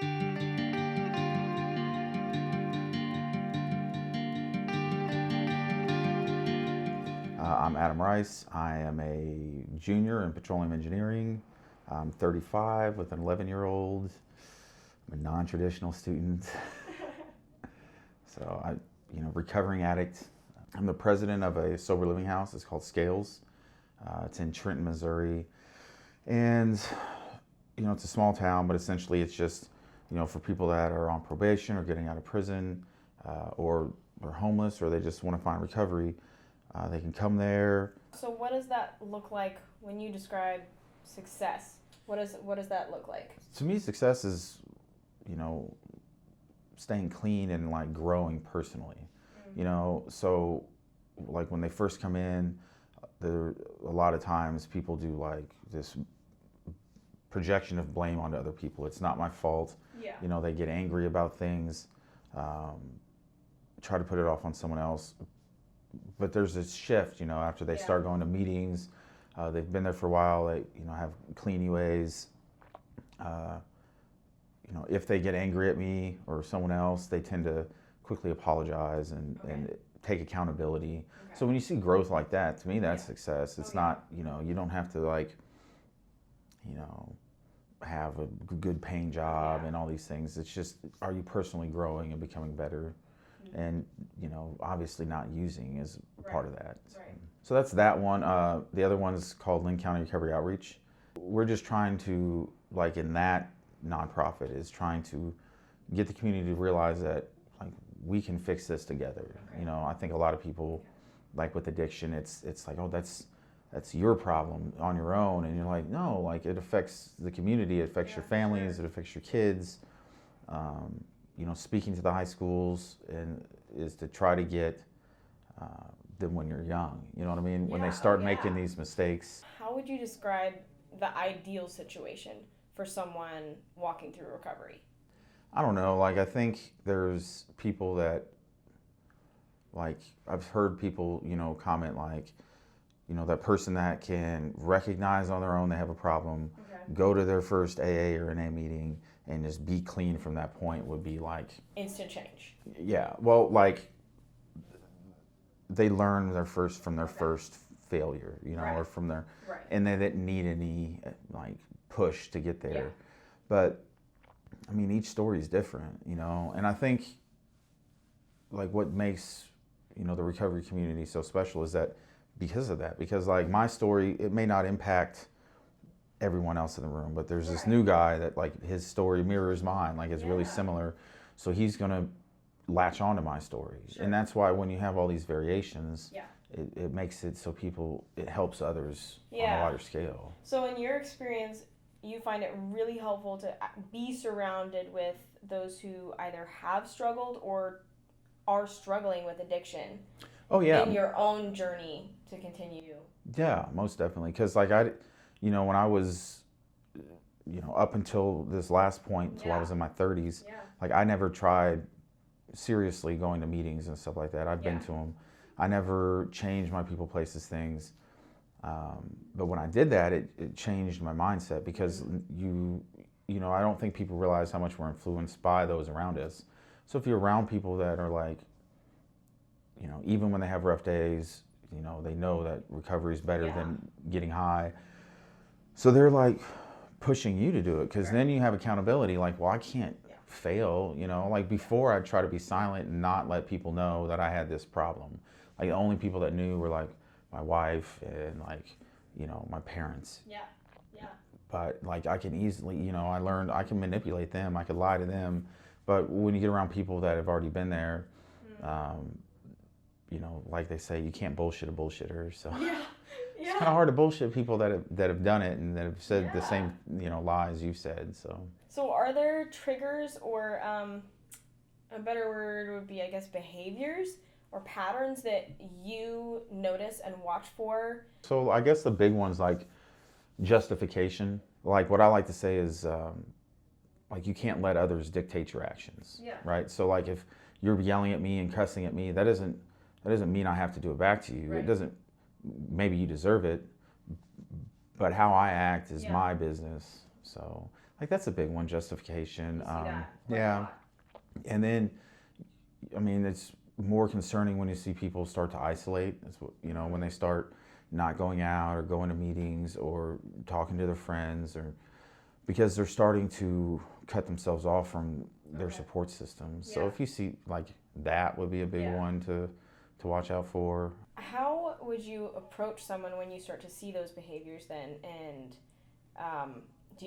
I'm Adam Rice. I am a junior in petroleum engineering. I'm 35 with an 11-year-old. I'm a non-traditional student. So recovering addict. I'm the president of a sober living house. It's called Scales. It's in Trenton, Missouri. And, it's a small town, but essentially it's just, for people that are on probation or getting out of prison, or are homeless, or they just want to find recovery. They can come there. So what does that look like when you describe success? What does that look like? To me, success is, staying clean and like growing personally. So like when they first come in, there a lot of times people do like this projection of blame onto other people. It's not my fault. Yeah. They get angry about things, try to put it off on someone else. But there's this shift, after they start going to meetings. They've been there for a while. They, have clean UAs. If they get angry at me or someone else, they tend to quickly apologize and take accountability. Okay. So when you see growth like that, to me, that's success. It's not, you don't have to like, have a good paying job and all these things. It's just, are you personally growing and becoming better? And obviously not using is part of that. Right. So that's that one. The other one is called Linn County Recovery Outreach. We're just trying to, like in that nonprofit, is trying to get the community to realize that like we can fix this together. Okay. I think a lot of people, like with addiction, it's like, oh, that's your problem on your own, and you're like, no, like it affects the community, it affects your families, it affects your kids. Speaking to the high schools and is to try to get them when you're young. You know what I mean? When they start making these mistakes. How would you describe the ideal situation for someone walking through recovery? I don't know. Like I think there's people that, like I've heard people, comment like, that person that can recognize on their own they have a problem, go to their first AA or NA meeting, and just be clean from that point would be like instant change. Yeah, well, like they learn from their first failure, or from their, and they didn't need any like push to get there. But I mean, each story is different, and I think like what makes the recovery community so special is that because like my story, it may not impact everyone else in the room, but there's this new guy that like his story mirrors mine, like it's really similar, so he's gonna latch on to my story. And that's why when you have all these variations, it makes it so it helps others on a wider scale. So in your experience, you find it really helpful to be surrounded with those who either have struggled or are struggling with addiction. Oh yeah. In your own journey to continue. Yeah, most definitely. Because like when I was, up until this last point, till I was in my 30s, like I never tried seriously going to meetings and stuff like that. I've been to them. I never changed my people, places, things. But when I did that, it changed my mindset because I don't think people realize how much we're influenced by those around us. So if you're around people that are like, even when they have rough days, they know that recovery is better than getting high. So they're like pushing you to do it because then you have accountability. Like, well, I can't fail. Like before, I'd try to be silent and not let people know that I had this problem. Like the only people that knew were like my wife and like my parents. But like I can easily, I learned I can manipulate them. I could lie to them. But when you get around people that have already been there, like they say, you can't bullshit a bullshitter. So it's kind of hard to bullshit people that have done it and that have said the same lies you said. So are there triggers or a better word would be, I guess, behaviors or patterns that you notice and watch for? So I guess the big ones like justification. Like what I like to say is like you can't let others dictate your actions. Right. So like if you're yelling at me and cussing at me, that doesn't mean I have to do it back to you. It doesn't. Maybe you deserve it, but how I act is my business. So Like that's a big one, justification. You see that quite a Yeah. lot. And then, I mean, it's more concerning when you see people start to isolate. When they start not going out or going to meetings or talking to their friends, or because they're starting to cut themselves off from their support systems. So Yeah. if you see like that would be a big one to watch out for. How would you approach someone when you start to see those behaviors then? And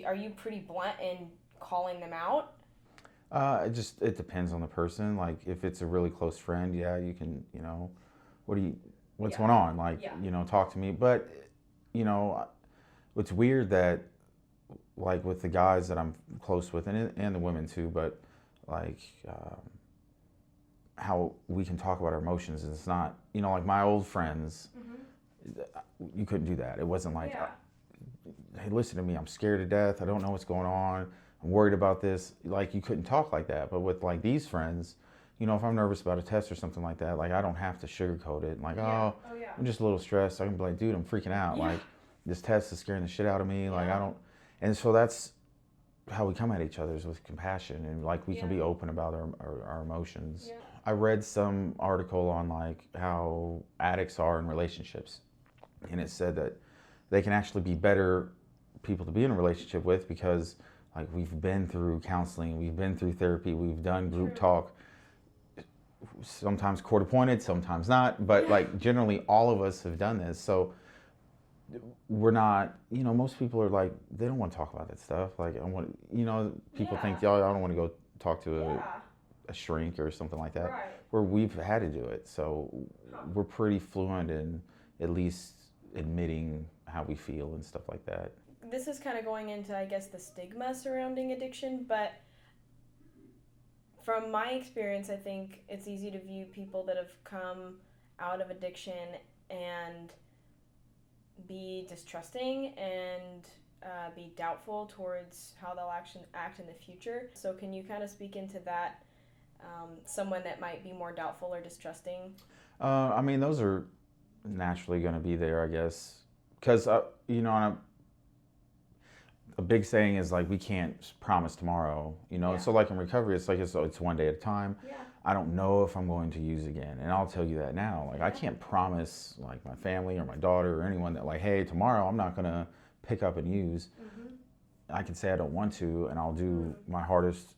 are you pretty blunt in calling them out? It depends on the person. Like if it's a really close friend, yeah, you can, what's going on? Like, talk to me. But, it's weird that like with the guys that I'm close with and the women too, but like, how we can talk about our emotions. And it's not, like my old friends, you couldn't do that. It wasn't like, hey, listen to me, I'm scared to death. I don't know what's going on. I'm worried about this. Like you couldn't talk like that. But with like these friends, if I'm nervous about a test or something like that, like I don't have to sugarcoat it. Like, I'm just a little stressed. I can be like, dude, I'm freaking out. Like this test is scaring the shit out of me. Like and so that's how we come at each other, is with compassion, and like we can be open about our emotions. I read some article on like how addicts are in relationships, and it said that they can actually be better people to be in a relationship with because like we've been through counseling, we've been through therapy, we've done group talk, sometimes court appointed, sometimes not, but like generally all of us have done this. So we're not, most people are like, they don't want to talk about that stuff. Like people think, I don't want to go talk to a shrink or something like that, where we've had to do it. So we're pretty fluent in at least admitting how we feel and stuff like that. This is kind of going into, I guess, the stigma surrounding addiction, but from my experience, I think it's easy to view people that have come out of addiction and be distrusting and be doubtful towards how they'll act in the future. So can you kind of speak into that, someone that might be more doubtful or distrusting? I mean, those are naturally going to be there, I guess, because, a big saying is like, we can't promise tomorrow, So like in recovery, it's like, it's one day at a time. I don't know if I'm going to use again. And I'll tell you that now. Like I can't promise like my family or my daughter or anyone that like, hey, tomorrow I'm not going to pick up and use. I can say I don't want to, and I'll do my hardest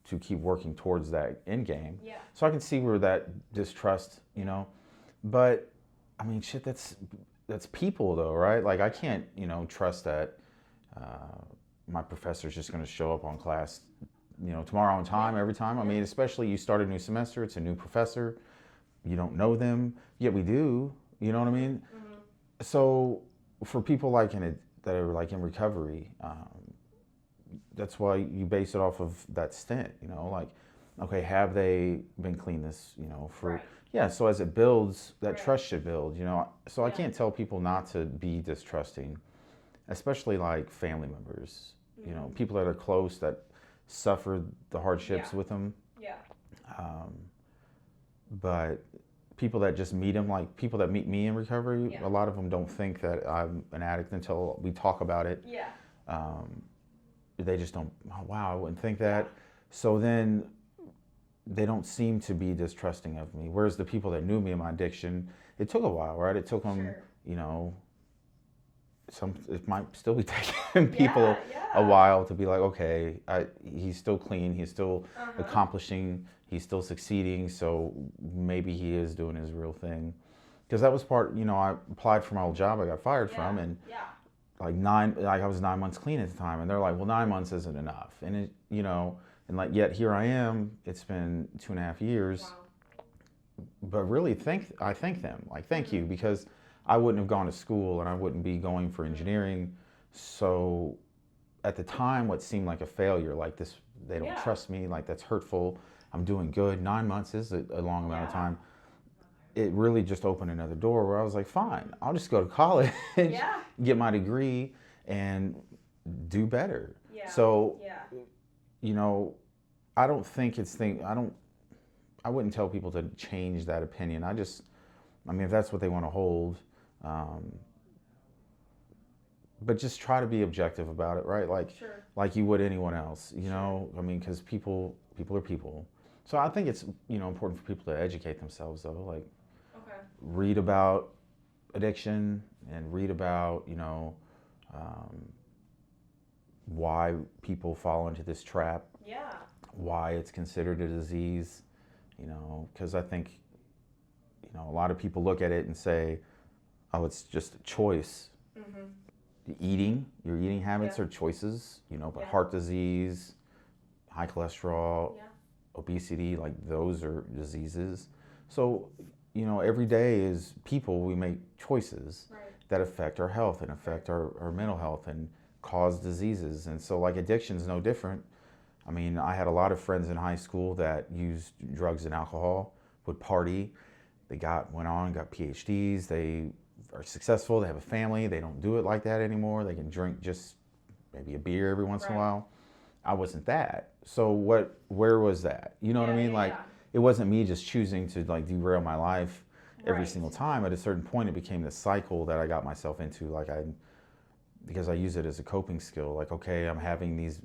to keep working towards that end game. So I can see where that distrust, but I mean, shit, that's people though, right? Like I can't, trust that my professor's just going to show up on class, tomorrow on time, every time. I mean, especially you start a new semester, it's a new professor, you don't know them, yet we do, you know what I mean? So for people like that are like in recovery, that's why you base it off of that stint, like, okay, have they been clean this, for, so as it builds, that trust should build, so I can't tell people not to be distrusting, especially like family members, people that are close that suffered the hardships with them. But people that just meet them, like people that meet me in recovery, a lot of them don't think that I'm an addict until we talk about it. They just don't, oh, wow, I wouldn't think that. So then they don't seem to be distrusting of me. Whereas the people that knew me in my addiction, it took a while, right? It took them, it might still be taking people a while to be like, okay, he's still clean, he's still accomplishing, he's still succeeding, so maybe he is doing his real thing. Because that was part, I applied for my old job I got fired from, and I was 9 months clean at the time, and they're like, well, 9 months isn't enough, and it, and like, yet here I am, it's been 2.5 years, but really I thank them, like, thank you, because I wouldn't have gone to school and I wouldn't be going for engineering. So at the time, what seemed like a failure, like this, they don't trust me, like that's hurtful, I'm doing good, 9 months is a long amount of time. It really just opened another door where I was like, fine, I'll just go to college, get my degree and do better. So, I don't think I wouldn't tell people to change that opinion. I mean, if that's what they want to hold, but just try to be objective about it, right? Sure. Like you would anyone else, you know? I mean, because people are people. So I think it's, you know, important for people to educate themselves, though. Like, Okay. read about addiction and read about, you know, why people fall into this trap, Yeah. why it's considered a disease, you know, because I think, you know, a lot of people look at it and say, oh, it's just a choice. Your eating habits are choices, you know, but heart disease, high cholesterol, obesity, like those are diseases. So, you know, every day as people, we make choices that affect our health and affect our mental health and cause diseases. And so, like, addiction's no different. I mean, I had a lot of friends in high school that used drugs and alcohol, would party. They got PhDs, they are successful, they have a family, they don't do it like that anymore. They can drink just maybe a beer every once in a while. I wasn't that. So where was that? You know what I mean? Like, it wasn't me just choosing to like derail my life every single time. At a certain point, it became this cycle that I got myself into, because I use it as a coping skill. Like, okay, I'm having these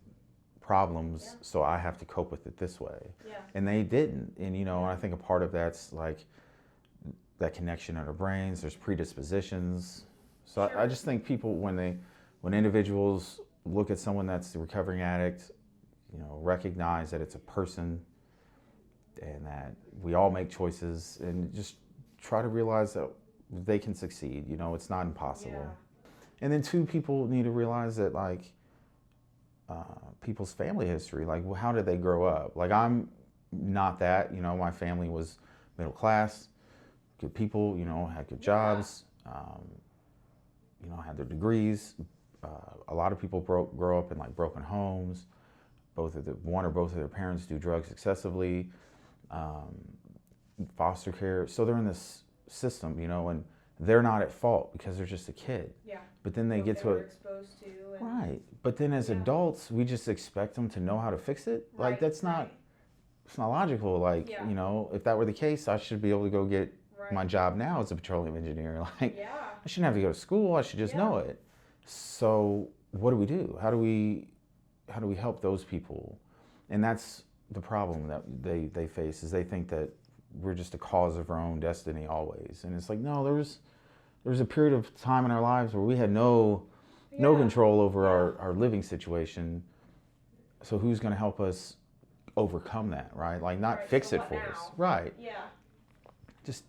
problems, so I have to cope with it this way. And they didn't. And, you know, I think a part of that's like that connection in our brains. There's predispositions. So I just think people, when individuals look at someone that's a recovering addict, you know, recognize that it's a person and that we all make choices, and just try to realize that they can succeed. You know, it's not impossible. And then two, people need to realize that, like, people's family history, like, well, how did they grow up? Like, I'm not that, you know, my family was middle class, good people, you know, had good jobs, you know, had their degrees. A lot of people grow up in like broken homes. One or both of their parents do drugs excessively, foster care. So they're in this system, you know, and they're not at fault because they're just a kid. But then they get to it. Exposed to. Right. But then as adults, we just expect them to know how to fix it. Like, that's not, it's not logical. Like, you know, if that were the case, I should be able to go get my job now as a petroleum engineer. Like, I shouldn't have to go to school. I should just know it. So what do? How do we help those people? And that's the problem that they face, is they think that we're just a cause of our own destiny always. And it's like, no, there's a period of time in our lives where we had no control over our living situation. So who's going to help us overcome that, right? Like, not fix it for us. Right. Just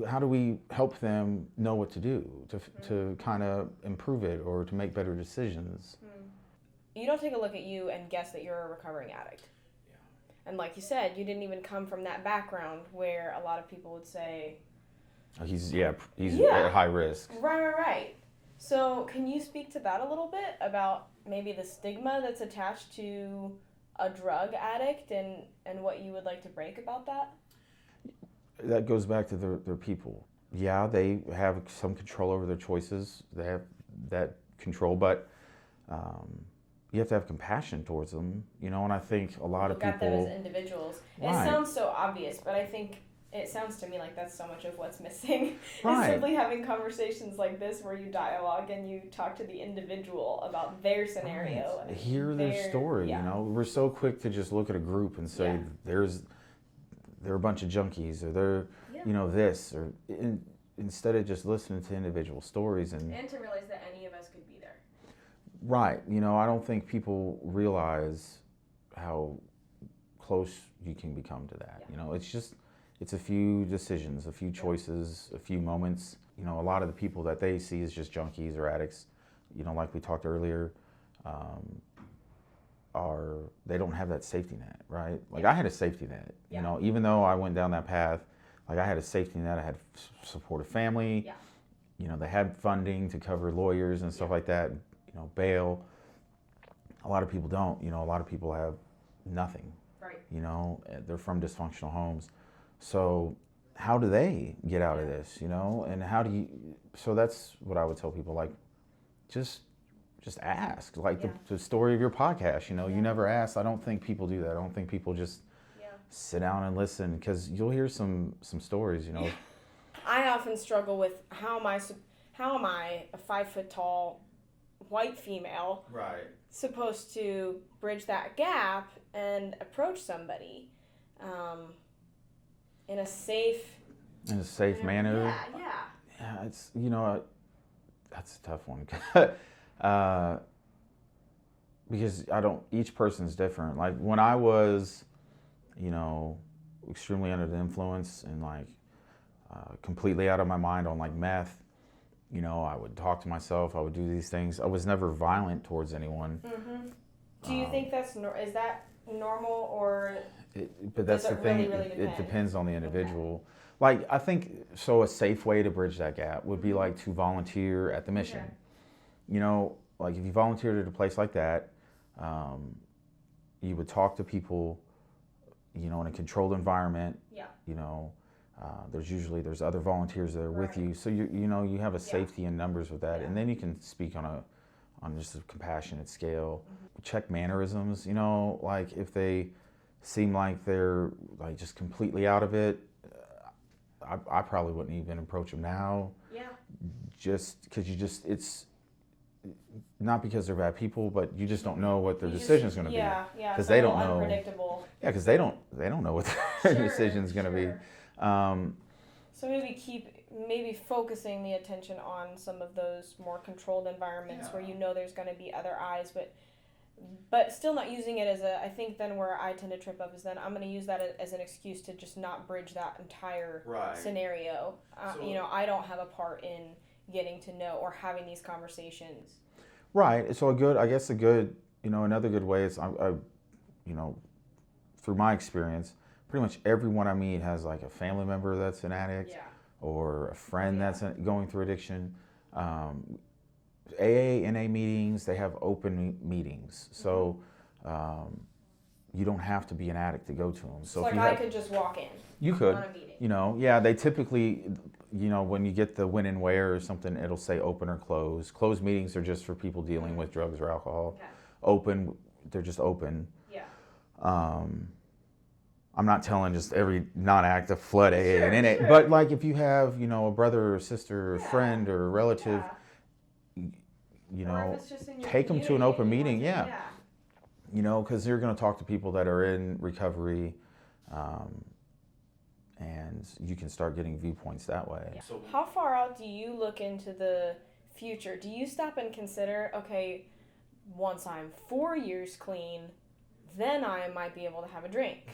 how do we help them know what to do to kind of improve it or to make better decisions? You don't take a look at you and guess that you're a recovering addict. And like you said, you didn't even come from that background where a lot of people would say, he's at high risk. Right. So can you speak to that a little bit about maybe the stigma that's attached to a drug addict and what you would like to break about that? That goes back to their people. Yeah, they have some control over their choices. They have that control, but you have to have compassion towards them, you know. And I think a lot of people look at them as individuals. It sounds so obvious, but I think it sounds to me like that's so much of what's missing. Is simply having conversations like this where you dialogue and you talk to the individual about their scenario. And hear their story, you know. We're so quick to just look at a group and say they're a bunch of junkies, or they're you know, this, or instead of just listening to individual stories and to realize that any of us could be there. Right. You know, I don't think people realize how close you can become to that. You know, it's a few decisions, a few choices, a few moments. You know, a lot of the people that they see as just junkies or addicts, you know, like we talked earlier, they don't have that safety net, right? Like, I had a safety net, you know, even though I went down that path, like, I had a safety net. I had supportive family, you know, they had funding to cover lawyers and stuff like that, you know, bail. A lot of people don't, you know, a lot of people have nothing, you know, they're from dysfunctional homes. So how do they get out of this, you know? And so that's what I would tell people, like, just ask, like the story of your podcast, you know, you never asked. I don't think people do that. I don't think people just sit down and listen, because you'll hear some stories, you know. I often struggle with how am I a 5 foot tall white female Right. supposed to bridge that gap and approach somebody in a safe manner. Yeah, it's, that's a tough one. Because each person's different. Like when I was, extremely under the influence and like completely out of my mind on like meth, I would talk to myself, I would do these things. I was never violent towards anyone. Mm-hmm. Do you think is that normal, or but that's the thing, really it depends on the individual. Okay. Like I think, so a safe way to bridge that gap would be like to volunteer at the mission. Okay. Like if you volunteered at a place like that, you would talk to people, in a controlled environment. Yeah. There's other volunteers that are with you, so you have a safety in numbers with that, and then you can speak on just a compassionate scale. Mm-hmm. Check mannerisms, like if they seem like they're like just completely out of it, I probably wouldn't even approach them now. Yeah. Just because it's not because they're bad people, but you just don't know what their decision's going to be. Yeah, because they don't know. Unpredictable. Yeah, because they don't know what their decision's going to be. So maybe focusing the attention on some of those more controlled environments where there's going to be other eyes, but still not using it as I think then where I tend to trip up is then I'm going to use that as an excuse to just not bridge that entire scenario. I don't have a part in getting to know or having these conversations. Right. So another good way is, through my experience, pretty much everyone I meet has like a family member that's an addict or a friend that's going through addiction. AA, NA meetings, they have open meetings. So you don't have to be an addict to go to them. So if I could just walk in. You could. On a meeting. They typically, when you get the when and where or something, it'll say open or close. Closed meetings are just for people dealing with drugs or alcohol. Okay. Open, they're just open. Yeah. I'm not telling just every non-active flood AA and NA, but like if you have, a brother or sister or a friend or a relative, take them to an open meeting. Because you're going to talk to people that are in recovery, and you can start getting viewpoints that way. Yeah. So, how far out do you look into the future? Do you stop and consider, okay, once I'm 4 years clean, then I might be able to have a drink?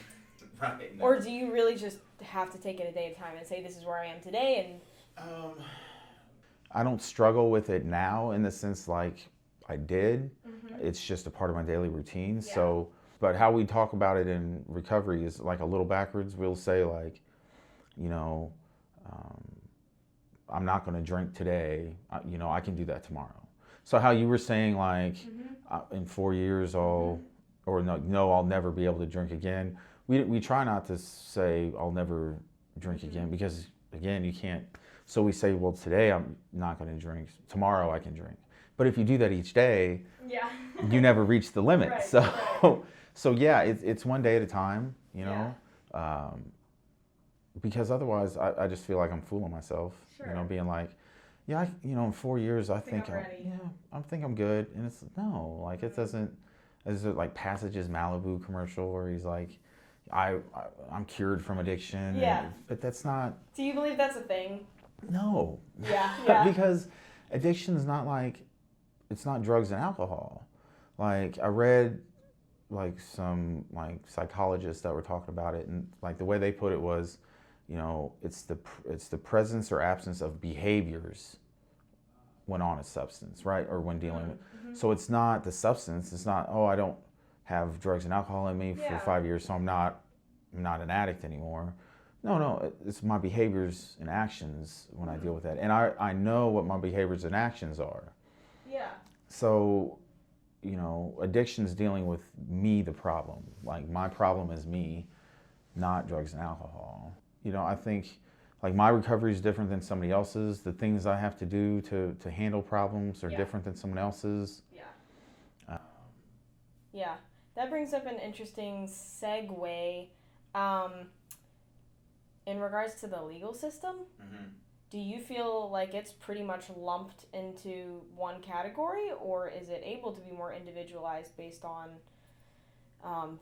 Right. No. Or do you really just have to take it a day at a time and say, this is where I am today? And I don't struggle with it now in the sense like I did. Mm-hmm. It's just a part of my daily routine. Yeah. So, but how we talk about it in recovery is like a little backwards. We'll say like, I'm not going to drink today. I can do that tomorrow. So how you were saying like, in 4 years I'll never be able to drink again. We try not to say I'll never drink again, because again, you can't. So we say, well, today I'm not going to drink. Tomorrow I can drink. But if you do that each day, you never reach the limit. Right, so it's one day at a time, because otherwise I just feel like I'm fooling myself, being like, in 4 years I think I'm good, and it's no, like it doesn't. Is it like Passage's Malibu commercial where he's like, I'm cured from addiction? Yeah. But that's not. Do you believe that's a thing? No. Yeah. Because addiction is not like, it's not drugs and alcohol. Like I read like some like psychologists that were talking about it, and like the way they put it was, it's the presence or absence of behaviors when on a substance, right? Or when dealing with. So it's not the substance. It's not, I don't have drugs and alcohol in me for 5 years, so I'm not an addict anymore. No, it's my behaviors and actions when I deal with that. And I know what my behaviors and actions are. Yeah. So, addiction's dealing with me, the problem. Like my problem is me, not drugs and alcohol. I think like my recovery is different than somebody else's. The things I have to do to handle problems are different than someone else's. Yeah. That brings up an interesting segue in regards to the legal system. Mm-hmm. Do you feel like it's pretty much lumped into one category, or is it able to be more individualized based on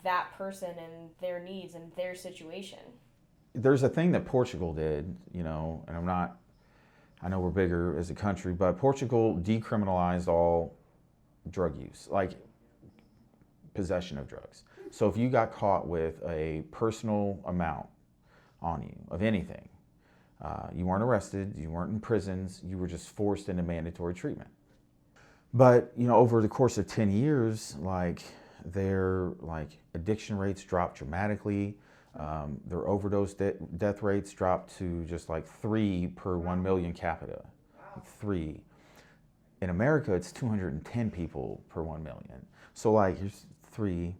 that person and their needs and their situation? There's a thing that Portugal did, and I know we're bigger as a country, but Portugal decriminalized all drug use, like possession of drugs. So if you got caught with a personal amount on you of anything, you weren't arrested, you weren't in prisons, you were just forced into mandatory treatment. But over the course of 10 years, their addiction rates dropped dramatically. Their overdose death rates dropped to just 3 per 1 million capita. 3. In America, it's 210 people per 1 million. So here's 3,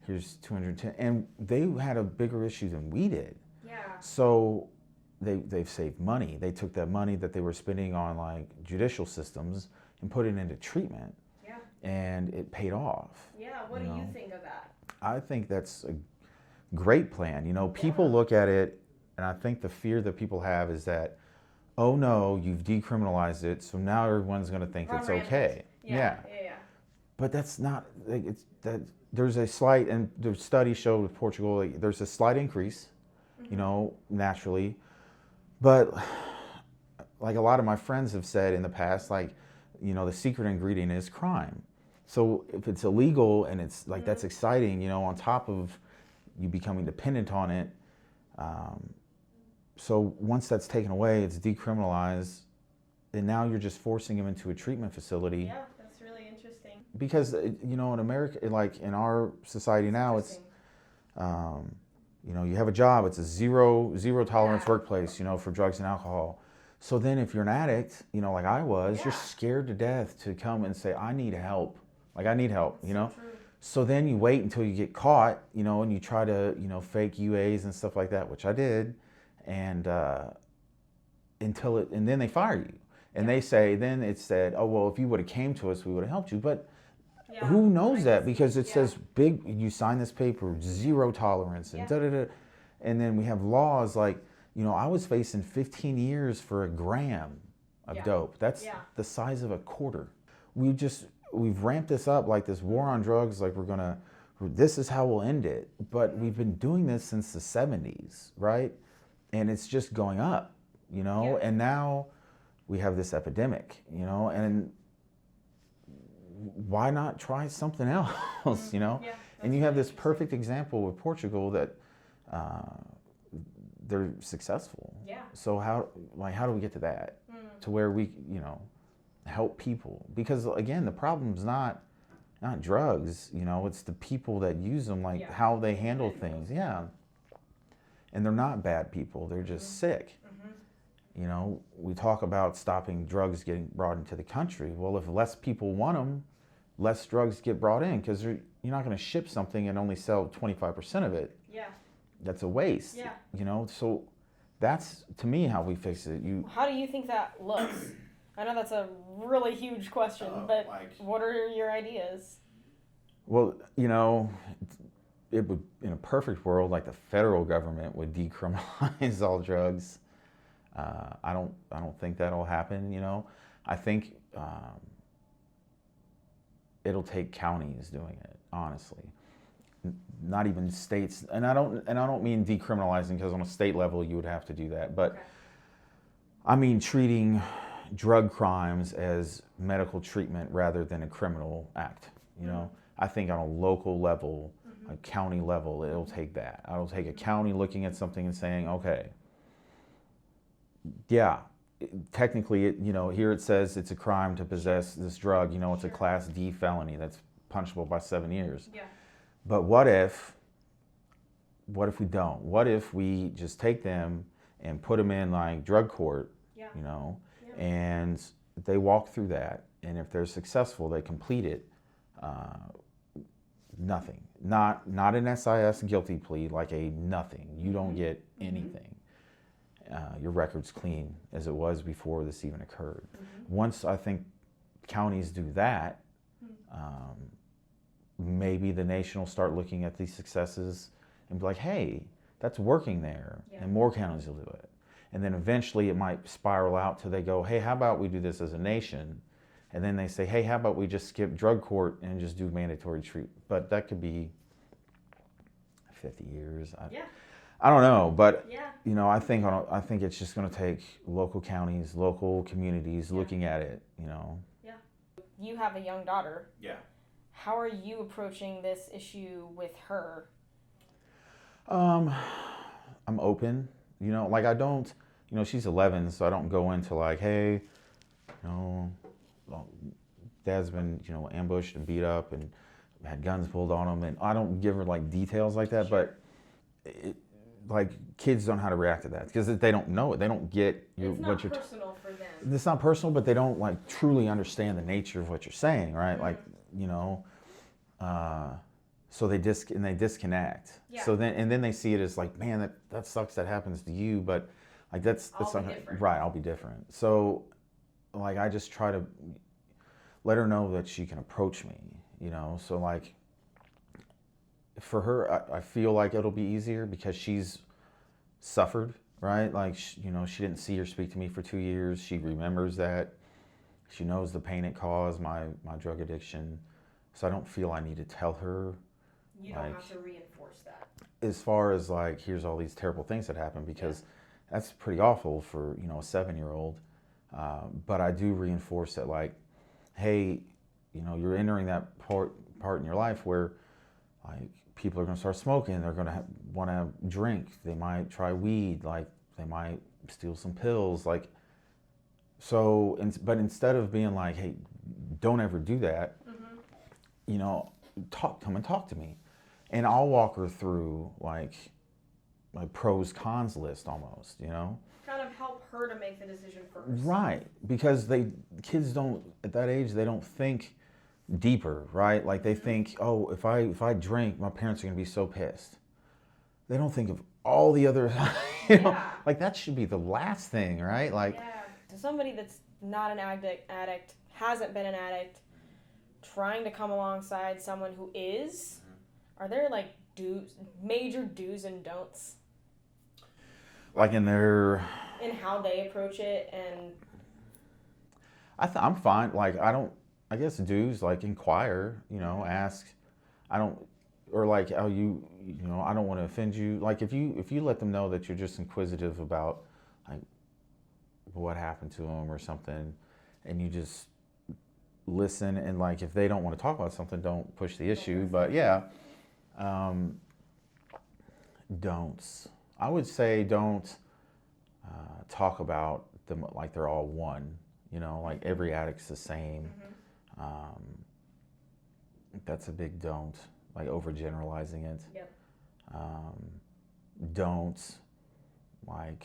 here's 210, and they had a bigger issue than we did. Yeah. So they've saved money. They took that money that they were spending on judicial systems and put it into treatment. Yeah. And it paid off. Yeah. What do you think of that? I think that's a great plan. People look at it, and I think the fear that people have is that, oh no, you've decriminalized it, so now everyone's going to think it's okay. Yeah. But that's not. There's a slight, and the study showed with Portugal, there's a slight increase, naturally. But a lot of my friends have said in the past, the secret ingredient is crime. So if it's illegal and it's that's exciting, on top of you becoming dependent on it. So once that's taken away, it's decriminalized, and now you're just forcing them into a treatment facility. Yeah, that's really interesting. Because in America, in our society now, it's you have a job, it's a zero tolerance workplace, for drugs and alcohol. So then if you're an addict, like I was, you're scared to death to come and say, I need help. I need help, So true. So then you wait until you get caught, and you try to, fake UAs and stuff like that, which I did, and and then they fire you. And they say, then it said, oh, well, if you would have came to us, we would have helped you. But who knows that? Because it says you sign this paper, zero tolerance, and da-da-da. And then we have laws I was facing 15 years for a gram of dope. That's the size of a quarter. We've ramped this up this war on drugs, this is how we'll end it. But we've been doing this since the 70s, right? And it's just going up, and now we have this epidemic, and why not try something else, and you have this perfect example with Portugal that they're successful. Yeah. So how do we get to that? To where we, help people? Because again, the problem's not drugs, it's the people that use them, how they handle things. Yeah. And they're not bad people, they're just sick. We talk about stopping drugs getting brought into the country. Well, if less people want them, less drugs get brought in, because you're not going to ship something and only sell 25% of it. Yeah. That's a waste. Yeah. So that's, to me, how we fix it. How do you think that looks? I know that's a really huge question, but what are your ideas? Well, it would, in a perfect world, the federal government would decriminalize all drugs. I don't think that'll happen. I think it'll take counties doing it, honestly. Not even states, and I don't mean decriminalizing, because on a state level you would have to do that, but I mean treating drug crimes as medical treatment rather than a criminal act. I think on a local level, a county level, it'll take that. It'll take a county looking at something and saying, okay, technically, here it says it's a crime to possess this drug. It's a Class D felony that's punishable by 7 years. Yeah. But what if we don't? What if we just take them and put them in drug court, and they walk through that, and if they're successful, they complete it. Nothing. Not an SIS guilty plea, a nothing. You don't get anything. Your record's clean, as it was before this even occurred. Once I think counties do that, maybe the nation will start looking at these successes and be like, hey, that's working there, and more counties will do it. And then eventually it might spiral out till they go, hey, how about we do this as a nation? And then they say, hey, how about we just skip drug court and just do mandatory treatment? But that could be 50 years. I don't know, but you know, I think it's just going to take local counties, local communities looking at it. You know. Yeah. You have a young daughter. Yeah. How are you approaching this issue with her? I'm open. You know, like I don't. You know, she's 11, so I don't go into like, hey, you know, Dad's been, you know, ambushed and beat up and had guns pulled on him, and I don't give her like details like that, but like kids don't know how to react to that because they don't know it. They don't get what you're personal for them. It's not personal, but they don't like truly understand the nature of what you're saying, right? Like, you know, so they disconnect. Yeah. So then they see it as like, man, that sucks that happens to you, but like that's not right. I'll be different. So like I just try to let her know that she can approach me, you know. So like for her, I feel like it'll be easier because she's suffered, right? Like, you know, she didn't see or speak to me for 2 years. She remembers that. She knows the pain it caused, my drug addiction. So I don't feel I need to tell her. You don't have to reinforce that. As far as like, here's all these terrible things that happened, because that's pretty awful for, you know, a 7-year-old. But I do reinforce that, like, hey, you know, you're entering that part in your life where like people are going to start smoking. They're going to want to drink. They might try weed. Like they might steal some pills. Like, so, but instead of being like, hey, don't ever do that, you know, come and talk to me. And I'll walk her through like pros cons list almost, you know? Kind of help her to make the decision first. Right, because kids don't, at that age, they don't think deeper, right? Like they think, oh, if I drink, my parents are gonna be so pissed. They don't think of all the other, you know, like that should be the last thing, right? Like, so somebody that's not an addict, hasn't been an addict, trying to come alongside someone who is, are there like major do's and don'ts? Like in how they approach it, and I'm fine. Like I guess do's like inquire, you know, ask. Or like, oh, you know, I don't want to offend you. Like if you let them know that you're just inquisitive about like what happened to them or something, and you just listen, and like if they don't want to talk about something, don't push the issue. But don'ts. I would say don't talk about them like they're all one. You know, like every addict's the same. That's a big don't. Like overgeneralizing it. Yep. Don't like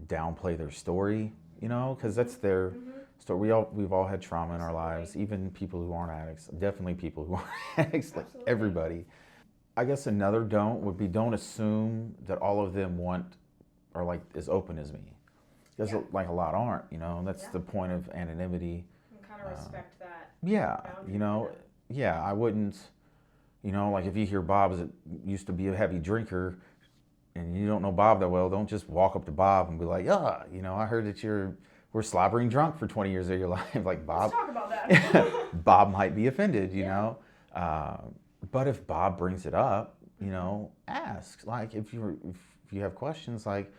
downplay their story. You know, because that's their story. We've all had trauma in our lives. Even people who aren't addicts. Definitely people who aren't addicts. Like everybody. I guess another don't would be don't assume that all of them are like as open as me, because like a lot aren't, you know. That's the point of anonymity. And kind of respect that. Yeah, you know. Yeah, I wouldn't, you know, like if you hear Bob used to be a heavy drinker, and you don't know Bob that well, don't just walk up to Bob and be like, yeah, you know, I heard that we're slobbering drunk for 20 years of your life. Like Bob. Let's talk about that. Bob might be offended, you know. But if Bob brings it up, you know, ask. Like if you have questions, like,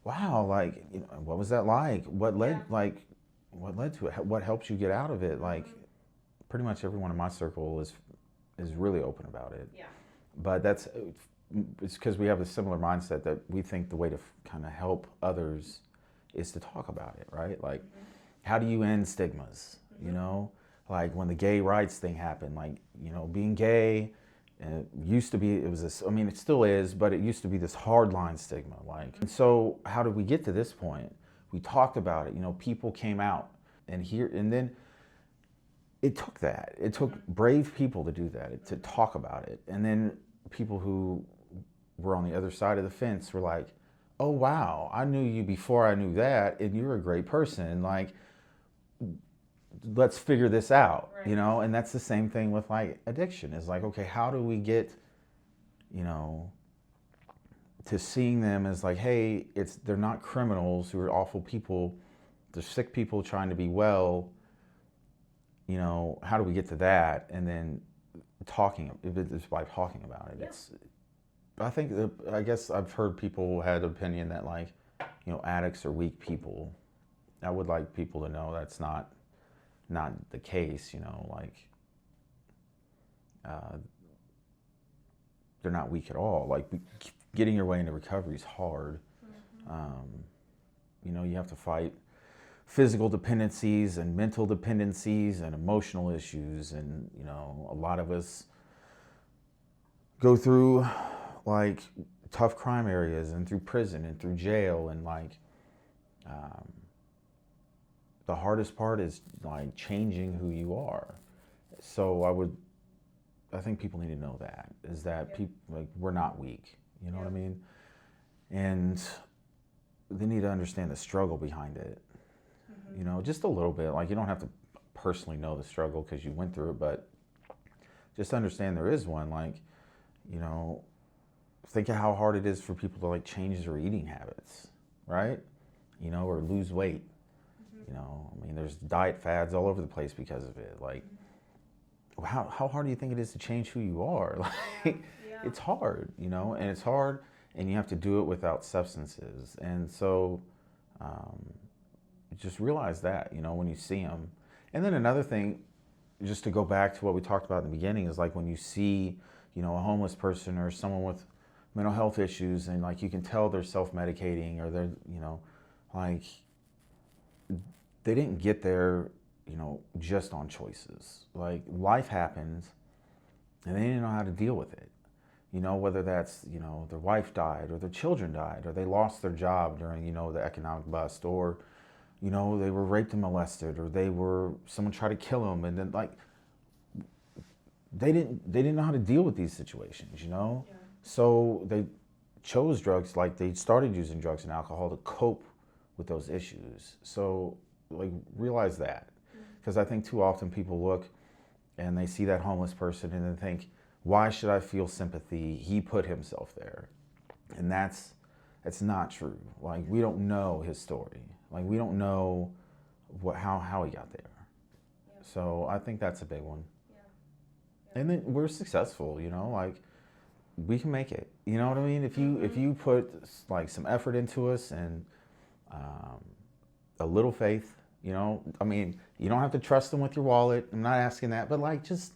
wow, like, you know, what was that like? What led to it? What helped you get out of it? Like, pretty much everyone in my circle is really open about it. Yeah. But it's because we have a similar mindset that we think the way to kind of help others is to talk about it, right? Like, how do you end stigmas? You know, like when the gay rights thing happened, like, you know, being gay, it used to be, it was this, I mean, it still is, but it used to be this hardline stigma. Like, and so how did we get to this point? We talked about it, you know, people came out and then it took that. It took brave people to do that, to talk about it. And then people who were on the other side of the fence were like, oh, wow, I knew you before I knew that, and you're a great person. Like, let's figure this out, you know? And that's the same thing with like addiction. Is like, okay, how do we get, you know, to seeing them as like, hey, they're not criminals who are awful people. They're sick people trying to be well. You know, how do we get to that? And then it's by talking about it. I guess I've heard people had opinion that like, you know, addicts are weak people. I would like people to know that's not the case, you know, like they're not weak at all. Like getting your way into recovery is hard. You know, you have to fight physical dependencies and mental dependencies and emotional issues, and you know, a lot of us go through like tough crime areas and through prison and through jail, and like the hardest part is like changing who you are. So I think people need to know that is that people, like, we're not weak, you know what I mean? And they need to understand the struggle behind it. You know, just a little bit. Like, you don't have to personally know the struggle because you went through it, but just understand there is one. Like, you know, think of how hard it is for people to like change their eating habits, right? You know, or lose weight. You know, I mean, there's diet fads all over the place because of it. Like, how hard do you think it is to change who you are? Like, it's hard, you know, and it's hard, and you have to do it without substances. And so, just realize that, you know, when you see them. And then another thing, just to go back to what we talked about in the beginning, is like when you see, you know, a homeless person or someone with mental health issues, and like you can tell they're self-medicating, or they're, you know, like they didn't get there, you know, just on choices. Like life happens and they didn't know how to deal with it. You know, whether that's, you know, their wife died or their children died or they lost their job during, you know, the economic bust, or, you know, they were raped and molested, or someone tried to kill them, and then like they didn't know how to deal with these situations, you know? So they chose drugs, like they started using drugs and alcohol to cope with those issues. So like realize that, because I think too often people look and they see that homeless person and they think, why should I feel sympathy? He put himself there. And that's not true. Like, we don't know his story. Like, we don't know how he got there. So I think that's a big one. And then we're successful, you know, like we can make it. You know what I mean? If you put like some effort into us and a little faith, you know, I mean, you don't have to trust them with your wallet. I'm not asking that, but like just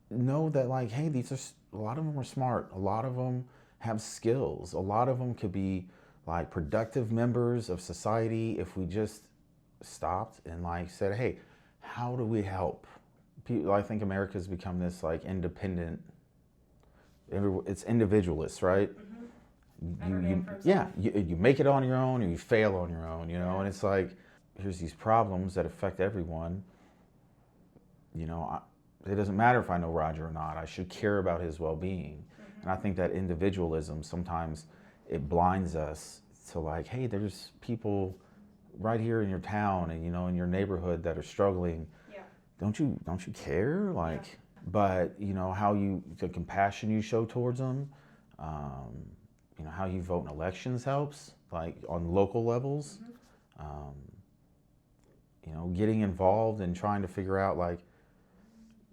know that like, hey, a lot of them are smart. A lot of them have skills. A lot of them could be like productive members of society if we just stopped and like said, hey, how do we help? I think America's become this like independent. It's individualist, right? You make it on your own or you fail on your own, you know. And it's like, here's these problems that affect everyone. You know, it doesn't matter if I know Roger or not. I should care about his well-being. And I think that individualism sometimes it blinds us to like, hey, there's people right here in your town and, you know, in your neighborhood that are struggling. Don't you care? Like, but you know, the compassion you show towards them, you know, how you vote in elections helps, like on local levels. You know, getting involved and trying to figure out like,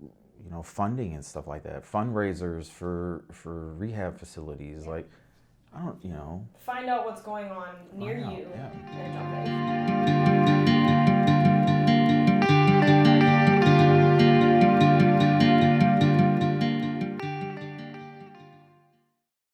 you know, funding and stuff like that, fundraisers for rehab facilities. Like, I don't, you know. Find out what's going on near you Yeah. and jump in.